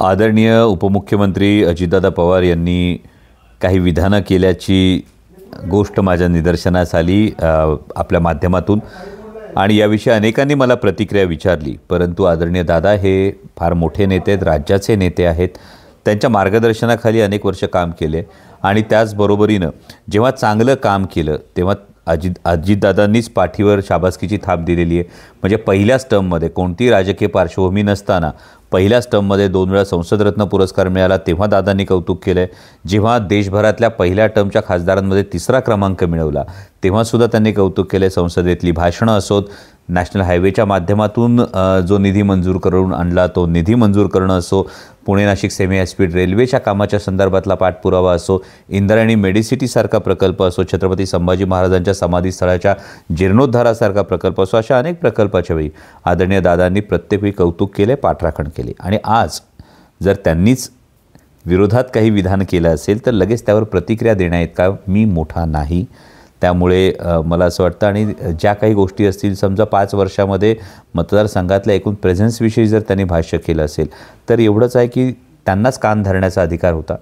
आदरणीय उपमुख्यमंत्री अजितदादा पवार यांनी काही विधानं केल्याची गोष्ट माझ्या निदर्शनास आली आपल्या माध्यमातून आणि याविषयी अनेकांनी मला प्रतिक्रिया विचारली। परंतु आदरणीय दादा हे फार मोठे नेते आहेत, राज्याचे नेते आहेत। त्यांच्या मार्गदर्शनाखाली अनेक वर्ष काम केले आणि त्याचबरोबरीनं जेव्हा चांगलं काम केलं तेव्हा अजितदादांनीच पाठीवर शाबासकीची थाप दिलेली आहे। म्हणजे पहिल्याच टर्ममध्ये कोणती राजकीय पार्श्वभूमी नसताना पहिल्याच टर्ममध्ये 2 वेळा संसदरत्न पुरस्कार मिळाला तेव्हा दादांनी कौतुक केलं। जेव्हा देशभरातल्या पहिल्या टर्मच्या खासदारांमध्ये 3रा क्रमांक मिळवला तेव्हासुद्धा त्यांनी कौतुक केले। संसदेतली भाषणं असोत, नॅशनल हायवेच्या माध्यमातून जो निधी मंजूर करून आणला तो निधी मंजूर करणं असो, Pune Nashik semi high speed रेल्वेच्या कामाच्या संदर्भातला पाठपुरावा असो, इंद्रायणी मेडिसिटीसारखा प्रकल्प असो, छत्रपती संभाजी महाराजांच्या समाधीस्थळाच्या जीर्णोद्धारासारखा प्रकल्प असो, अशा अनेक प्रकल्पाच्या वेळी आदरणीय दादांनी प्रत्येक वेळी कौतुक केले, पाठराखण केली। आणि आज जर त्यांनीच विरोधात काही विधान केलं असेल तर लगेच त्यावर प्रतिक्रिया देण्याइतका मी मोठा नाही। त्यामुळे मला असं वाटतं आणि ज्या काही गोष्टी असतील, समजा 5 वर्षामध्ये मतदारसंघातल्या एकूण प्रेझेन्सविषयी जर त्यांनी भाष्य केलं असेल तर एवढंच आहे की त्यांनाच कान धरण्याचा अधिकार होता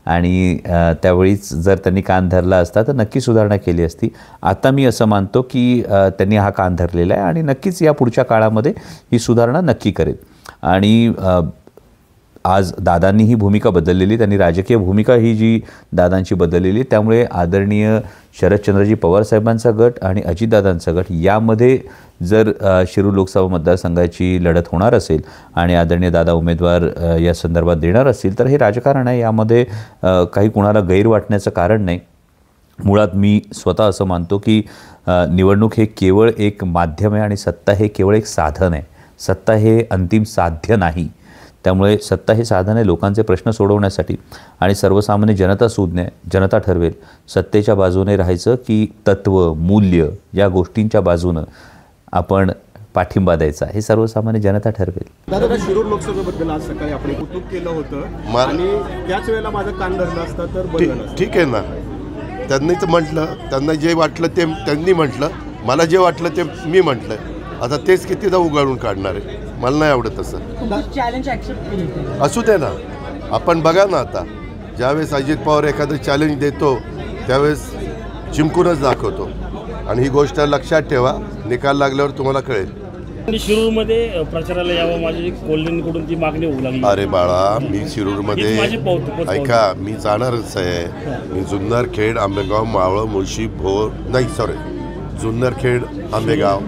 आणि त्यावेळीच जर त्यांनी कान धरला असता तर नक्की सुधारणा केली असती। आता मी असं मानतो की त्यांनी हा कान धरलेला आहे आणि नक्कीच या पुढच्या काळामध्ये ही सुधारणा नक्की करेल। आणि आज दादांनी ही भूमिका बदललेली, त्यांनी राजकीय भूमिका ही जी दादांची बदललेली, त्यामुळे आदरणीय शरदचंद्रजी पवार साहेबांचा गट आणि अजितदादांचा गट यामध्ये जर शिरूर लोकसभा मतदारसंघाची लढत होणार असेल आणि आदरणीय दादा उमेदवार या संदर्भात देणार असतील तर हे राजकारण आहे, यामध्ये काही कुणाला गैर वाटण्याचं कारण नाही। मुळात मी स्वतः असं मानतो की निवडणूक हे केवळ एक माध्यम आहे आणि सत्ता हे केवळ एक साधन आहे। सत्ता हे अंतिम साध्य नाही। त्यामुळे सत्ता हे साधन आहे लोकांचे प्रश्न सोडवण्यासाठी आणि सर्वसामान्य जनता सुज्ञ आहे, जनता ठरवेल सत्तेच्या बाजूने राहायचं की तत्व मूल्य या गोष्टींच्या बाजूनं आपण पाठिंबा द्यायचा, हे सर्वसामान्य जनता ठरवेल। दादा शिरूर लोकसभेबद्दल आज सकाळी आपण कौतुक केलं होतं आणि त्याच वेळेला माझं कान धरलं असतं तर ठीक आहे ना। त्यांनी तर म्हटलं, त्यांना जे वाटलं ते त्यांनी म्हटलं, मला जे वाटलं ते मी म्हटलं। आता तेच कितीदा उगाळून काढणार आहे, मला नाही आवडत तसं। चॅलेंज ॲक्सेप्ट असू दे ना, आपण बघा ना आता ज्यावेळेस अजित पवार एखादं चॅलेंज देतो त्यावेळेस जिंकूनच दाखवतो आणि ही गोष्ट लक्षात ठेवा, निकाल लागल्यावर तुम्हाला कळेल। शिरूरमध्ये प्रचाराला यावं माझी कोल्हेंकडून ती मागणी होऊ लागली। अरे बाळा, मी शिरूरमध्ये ऐका, मी जाणारच आहे। मी जुन्नरखेड, आंबेगाव, मावळ, मुळशी, भोर नाही सॉरी जुन्नरखेड, आंबेगाव,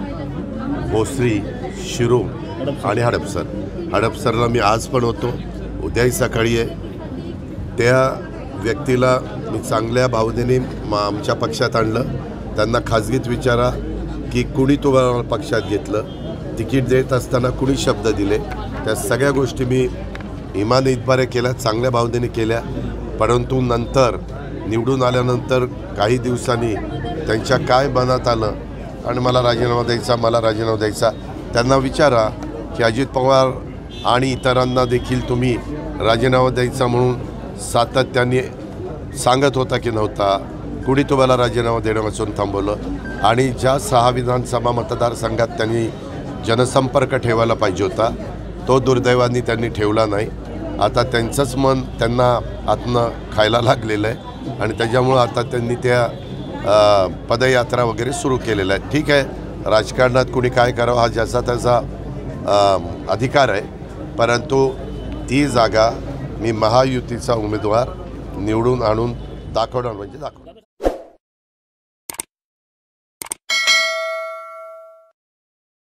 भोसरी, शिरूर आणि हडपसरला मी आज पण होतो, उद्याही सकाळी आहे। त्या व्यक्तीला मी चांगल्या भावनेने आमच्या पक्षात आणलं। त्यांना खाजगीत विचारा की कुणी तुम्हाला पक्षात घेतलं, तिकीट देत असताना कुणी शब्द दिले, त्या सगळ्या गोष्टी मी इमान इतबारे केल्या, चांगल्या भावनेने केल्या। परंतु नंतर निवडून आल्यानंतर काही दिवसांनी त्यांच्या काय मनात आलं आणि मला राजीनामा द्यायचा, त्यांना विचारा की अजित पवार आणि इतरांना देखील तुम्ही राजीनामा द्यायचा म्हणून सातत्याने सांगत होता की नव्हता? कुणी तुम्हाला राजीनामा देण्यापासून थांबवलं? आणि ज्या 6 विधानसभा मतदारसंघात त्यांनी जनसंपर्क ठेवायला पाहिजे होता तो दुर्दैवाने त्यांनी ठेवला नाही। आता त्यांचंच मन त्यांना आतनं खायला लागलेलं आहे आणि त्याच्यामुळं आता त्यांनी त्या पदयात्रा वगैरे सुरू केलेला आहे। ठीक आहे, राजकारणात कुणी काय करावं हा ज्याचा त्याचा अधिकार आहे, परंतु ती जागा मी महायुतीचा उमेदवार निवडून आणून दाखवणार म्हणजे दाखवणार।